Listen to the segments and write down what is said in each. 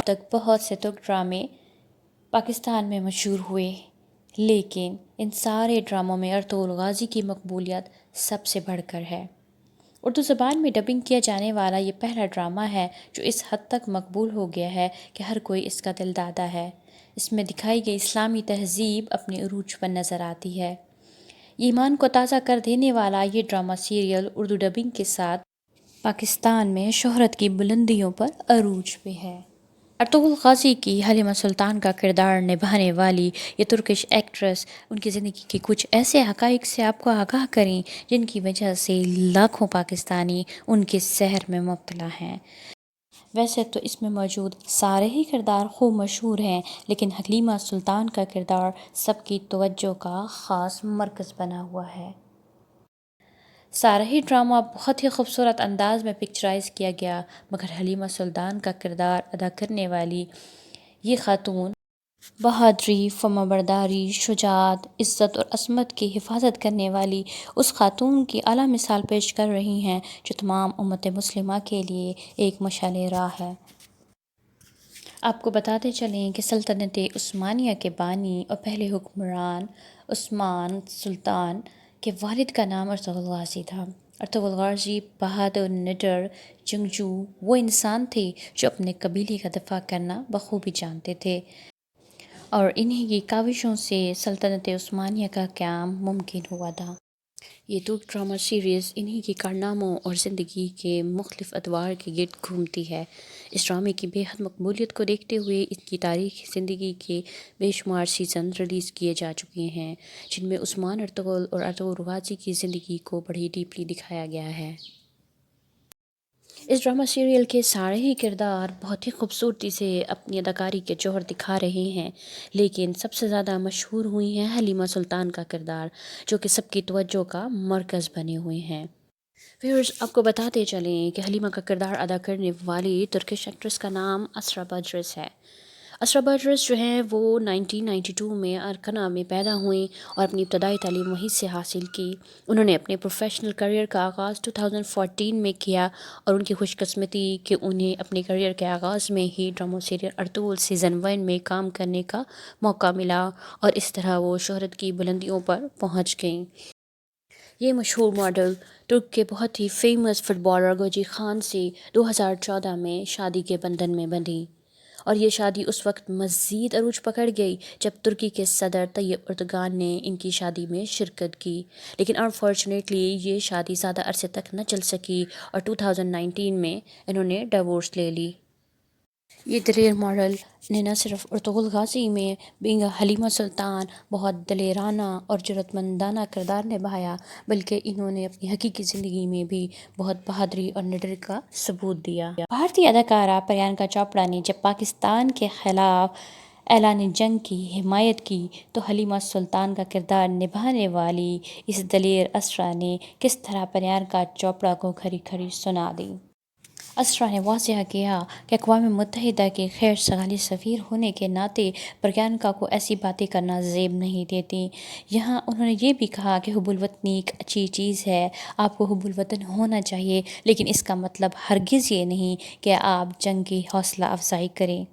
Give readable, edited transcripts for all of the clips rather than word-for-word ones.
تک بہت سے ترک ڈرامے پاکستان میں مشہور ہوئے، لیکن ان سارے ڈراموں میں ارطغرل غازی کی مقبولیت سب سے بڑھ کر ہے۔ اردو زبان میں ڈبنگ کیا جانے والا یہ پہلا ڈرامہ ہے جو اس حد تک مقبول ہو گیا ہے کہ ہر کوئی اس کا دل دادا ہے۔ اس میں دکھائی گئی اسلامی تہذیب اپنے عروج پر نظر آتی ہے۔ ایمان کو تازہ کر دینے والا یہ ڈرامہ سیریل اردو ڈبنگ کے ساتھ پاکستان میں شہرت کی بلندیوں پر عروج پہ ہے۔ ارطغرل غازی کی حلیمہ سلطان کا کردار نبھانے والی یہ ترکش ایکٹریس ان کی زندگی کے کچھ ایسے حقائق سے آپ کو آگاہ کریں جن کی وجہ سے لاکھوں پاکستانی ان کے سحر میں مبتلا ہیں۔ ویسے تو اس میں موجود سارے ہی کردار خوب مشہور ہیں، لیکن حلیمہ سلطان کا کردار سب کی توجہ کا خاص مرکز بنا ہوا ہے۔ سارا ہی ڈرامہ بہت ہی خوبصورت انداز میں پکچرائز کیا گیا، مگر حلیمہ سلطان کا کردار ادا کرنے والی یہ خاتون بہادری، فرمانبرداری، شجاعت، عزت اور عصمت کی حفاظت کرنے والی اس خاتون کی اعلیٰ مثال پیش کر رہی ہیں جو تمام امت مسلمہ کے لیے ایک مشعل راہ ہے۔ آپ کو بتاتے چلیں کہ سلطنت عثمانیہ کے بانی اور پہلے حکمران عثمان سلطان کے والد کا نام ارطغرل غازی تھا۔ ارطغرل غازی بہادر، نڈر، جنگجو وہ انسان تھے جو اپنے قبیلے کا دفاع کرنا بخوبی جانتے تھے، اور انہی کی کاوشوں سے سلطنت عثمانیہ کا قیام ممکن ہوا تھا۔ یہ ترک ڈرامہ سیریز انہی کے کارناموں اور زندگی کے مختلف ادوار کے گرد گھومتی ہے۔ اس ڈرامے کی بے حد مقبولیت کو دیکھتے ہوئے ان کی تاریخی زندگی کے بے شمار سیزن ریلیز کیے جا چکے ہیں، جن میں عثمان ارطغرل اور ارطغرل غازی کی زندگی کو بڑی ڈیپلی دکھایا گیا ہے۔ اس ڈرامہ سیریل کے سارے ہی کردار بہت ہی خوبصورتی سے اپنی اداکاری کے جوہر دکھا رہے ہیں، لیکن سب سے زیادہ مشہور ہوئی ہیں حلیمہ سلطان کا کردار، جو کہ سب کی توجہ کا مرکز بنے ہوئے ہیں۔ ویورز، آپ کو بتاتے چلیں کہ حلیمہ کا کردار ادا کرنے والی ترکش ایکٹریس کا نام اسرا بدرس ہے۔ اسرا بدرس جو ہیں وہ 1992 میں ارکنا میں پیدا ہوئیں اور اپنی ابتدائی تعلیم وہیں سے حاصل کی۔ انہوں نے اپنے پروفیشنل کریئر کا آغاز 2014 میں کیا، اور ان کی خوش قسمتی کہ انہیں اپنے کریئر کے آغاز میں ہی ڈرامہ سیریل ارطغرل سیزن 1 میں کام کرنے کا موقع ملا، اور اس طرح وہ شہرت کی بلندیوں پر پہنچ گئیں۔ یہ مشہور ماڈل ترک کے بہت ہی فیمس فٹ بالر گوجی خان سے 2014 میں شادی کے بندھن میں بندھی، اور یہ شادی اس وقت مزید عروج پکڑ گئی جب ترکی کے صدر طیب اردگان نے ان کی شادی میں شرکت کی، لیکن انفارچونیٹلی یہ شادی زیادہ عرصے تک نہ چل سکی اور 2019 میں انہوں نے ڈیورس لے لی۔ یہ دلیر ماڈل نے نہ صرف ارطغرل غازی میں بینگ حلیمہ سلطان بہت دلیرانہ اور جرأت مندانہ کردار نبھایا، بلکہ انہوں نے اپنی حقیقی زندگی میں بھی بہت بہادری اور نڈر کا ثبوت دیا۔ بھارتی اداکارہ پریانکا چوپڑا نے جب پاکستان کے خلاف اعلان جنگ کی حمایت کی تو حلیمہ سلطان کا کردار نبھانے والی اس دلیر اسرا نے کس طرح پریانکا چوپڑا کو کھری کھری سنا دی۔ اسرا نے واضح کیا کہ اقوام متحدہ کی خیر سگالی سفیر ہونے کے ناطے پریانکا کو ایسی باتیں کرنا زیب نہیں دیتی۔ یہاں انہوں نے یہ بھی کہا کہ حب الوطنی ایک اچھی چیز ہے، آپ کو حب الوطن ہونا چاہیے، لیکن اس کا مطلب ہرگز یہ نہیں کہ آپ جنگ کی حوصلہ افزائی کریں۔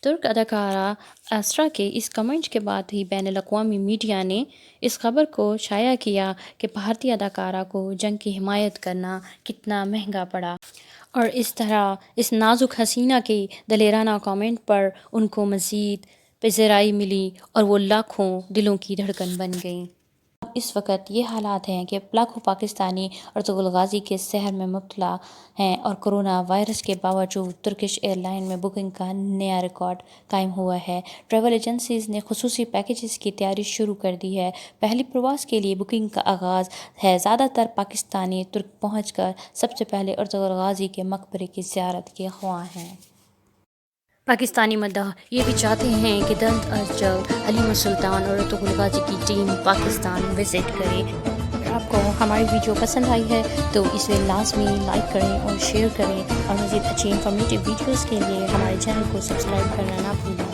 ترک اداکارہ اسرا کے اس کمنٹ کے بعد ہی بین الاقوامی میڈیا نے اس خبر کو شائع کیا کہ بھارتی اداکارہ کو جنگ کی حمایت کرنا کتنا مہنگا پڑا، اور اس طرح اس نازک حسینہ کے دلیرانہ کامنٹ پر ان کو مزید پذیرائی ملی اور وہ لاکھوں دلوں کی دھڑکن بن گئیں۔ اب اس وقت یہ حالات ہیں کہ لاکھوں پاکستانی ارطغرل غازی کے سحر میں مبتلا ہیں، اور کرونا وائرس کے باوجود ترکش ایئر لائن میں بکنگ کا نیا ریکارڈ قائم ہوا ہے۔ ٹریول ایجنسیز نے خصوصی پیکیجز کی تیاری شروع کر دی ہے۔ پہلی پرواز کے لیے بکنگ کا آغاز ہے۔ زیادہ تر پاکستانی ترک پہنچ کر سب سے پہلے ارطغرل غازی کے مقبرے کی زیارت کے خواہاں ہیں۔ پاکستانی مداح یہ بھی چاہتے ہیں کہ جلد از جلد حلیمہ سلطان اور ارطغرل غازی کی ٹیم پاکستان وزٹ کرے۔ اگر آپ کو ہماری ویڈیو پسند آئی ہے تو اسے لازمی لائک کریں اور شیئر کریں، اور مزید اچھی انفارمیٹیو ویڈیوز کے لیے ہمارے چینل کو سبسکرائب کرنا نہ بھولیں۔